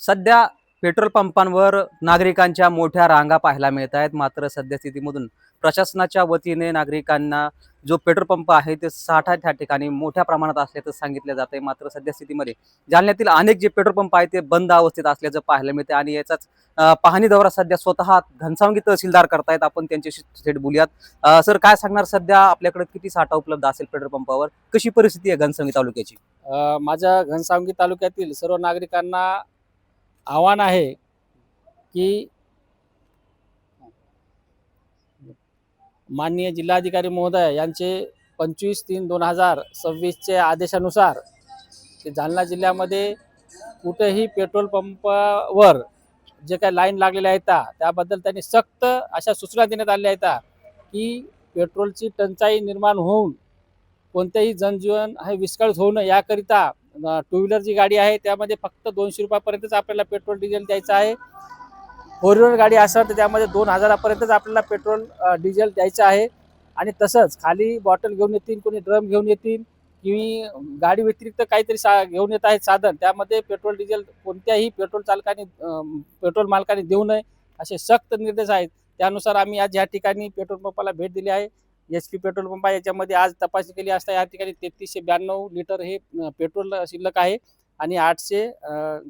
सध्या पेट्रोल पंपांवर नागरिकांच्या मोठ्या रांगा पाहायला मिळत आहेत. मात्र सद्यस्थितीमधून प्रशासनाच्या वतीने नागरिकांना जो पेट्रोल पंप आहे ते साठा त्या ठिकाणी मोठ्या प्रमाणात असल्याचं सांगितलं जात आहे. मात्र सद्यस्थितीमध्ये जालन्यातील अनेक जे पेट्रोल पंप आहेत ते बंद अवस्थेत असल्याचं पाहायला मिळते आणि याचाच पाहणी दौरा सध्या स्वतः घनसावंगी तहसीलदार करतायत. आपण त्यांच्याशी थेट बोलूयात. सर, काय सांगणार, सध्या आपल्याकडे किती साठा उपलब्ध असेल पेट्रोल पंपावर? कशी परिस्थिती आहे घनसावंगी तालुक्याची? माझ्या घनसावंगी तालुक्यातील सर्व नागरिकांना आव्हान आहे की माननीय जिल्हाधिकारी महोदय यांचे 25/3/2026 आदेशानुसार जालना जिल्ह्यामध्ये कुठेही पेट्रोल पंपावर जे काही लाईन लागलेल्या आहेत त्याबद्दल त्यांनी सक्त अशा सूचना देण्यात आल्या आहेत की पेट्रोलची टंचाई निर्माण होऊन कोणतेही जनजीवन हे विस्कळीत होऊ नये याकरिता टू व्हीलर जी गाडी आहे त्यामध्ये फक्त 200 रुपयापर्यंतच आपल्याला पेट्रोल डिझेल द्यायचं आहे. फोर व्हीलर गाडी असेल तर त्यामध्ये 2000पर्यंतच आपल्याला पेट्रोल डिझेल द्यायचं आहे. आणि तसंच खाली बॉटल घेऊन येतील, कोणी ड्रम घेऊन येतील किंवा गाडी व्यतिरिक्त काहीतरी घेऊन येत आहेत साधन, त्यामध्ये पेट्रोल डिझेल कोणत्याही पेट्रोल चालकाने पेट्रोल मालकाने देऊ नये असे सक्त निर्देश आहेत. त्यानुसार आम्ही आज या ठिकाणी पेट्रोल पंपाला भेट दिली आहे. HP पेट्रोल पंप आहे. याच्यामध्ये आज तपासणी केली असता या ठिकाणी 3392 लिटर हे पेट्रोल शिल्लक आहे आणि 800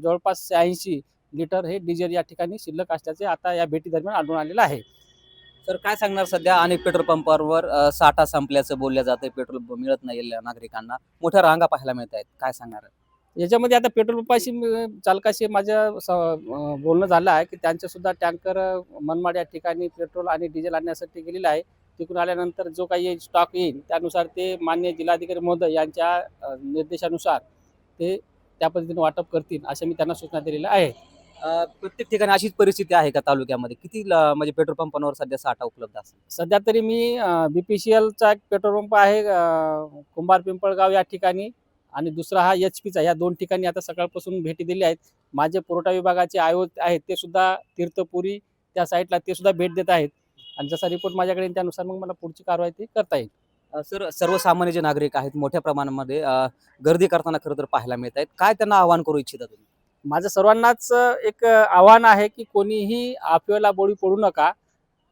जवळपास 80 लिटर हे डिझेल या ठिकाणी शिल्लक असल्याचे आता या भेटी दरम्यान आढळून आलेलं आहे. तर काय सांगणार, सध्या अनेक पेट्रोल पंपावर साठा संपल्याचं बोललं जातं, पेट्रोल मिळत नाही नागरिकांना, मोठ्या रांगा पाहायला मिळत आहेत, काय सांगणार? याच्यामध्ये आता पेट्रोल पंपाशी चालकाशी माझं बोलणं झालं आहे की त्यांच्या सुद्धा टँकर मनमाड या ठिकाणी पेट्रोल आणि डिझेल आणण्यासाठी गेलेला आहे. तिकडून आल्यानंतर जो काही स्टॉक येईल त्यानुसार ते माननीय जिल्हाधिकारी महोदय यांच्या निर्देशानुसार ते त्या पद्धतीने वाटप करतील असे मी त्यांना सूचना दिलेल्या आहे. प्रत्येक ठिकाणी अशीच परिस्थिती आहे का तालुक्यामध्ये? किती म्हणजे पेट्रोल पंपांवर सध्या साठा उपलब्ध असेल? सध्या तरी मी BPCLचा एक पेट्रोल पंप आहे कुंभार पिंपळगाव या ठिकाणी आणि दुसरा हा HPचा, या 2 ठिकाणी आता सकाळपासून भेटी दिली आहेत. माझे पुरवठा विभागाचे आयुक्त आहेत ते सुद्धा तीर्थपुरी त्या साईडला ते सुद्धा भेट देत आहेत आणि जसा रिपोर्ट माझ्याकडे येईल त्यानुसार मग मला पुढची कारवाई ती करता येईल. सर, सर्वसामान्य जे नागरिक आहेत मोठ्या प्रमाणामध्ये गर्दी करताना खरं तर पाहायला मिळत आहेत, काय त्यांना आवाहन करू इच्छिता तुम्ही? माझं सर्वांनाच एक आव्हान आहे की कोणीही अफवेला बळी पडू नका.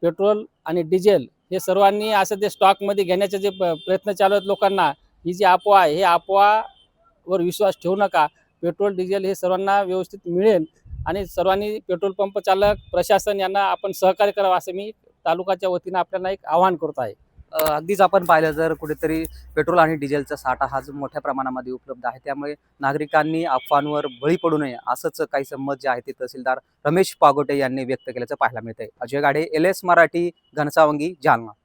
पेट्रोल आणि डिझेल हे सर्वांनी असं ते स्टॉकमध्ये घेण्याचे जे प्रयत्न चालू आहेत लोकांना, ही जी अफवा आहे हे अफवावर विश्वास ठेवू नका. पेट्रोल डिझेल हे सर्वांना व्यवस्थित मिळेल आणि सर्वांनी पेट्रोल पंप चालक प्रशासन यांना आपण सहकार्य करावं असं मी तालुक्याच्या वतीनं आपल्याला एक आवाहन करत आहे. अगदीच आपण पाहिलं जर कुठेतरी पेट्रोल आणि डिझेलचा साठा हा जो मोठ्या प्रमाणामध्ये उपलब्ध आहे, त्यामुळे नागरिकांनी अफवांवर बळी पडू नये असंच काही संमत जे आहे ते तहसीलदार रमेश पागोटे यांनी व्यक्त केल्याचं पाहायला मिळतंय. अजय गाडे, LS मराठी, घनसावंगी, जालना.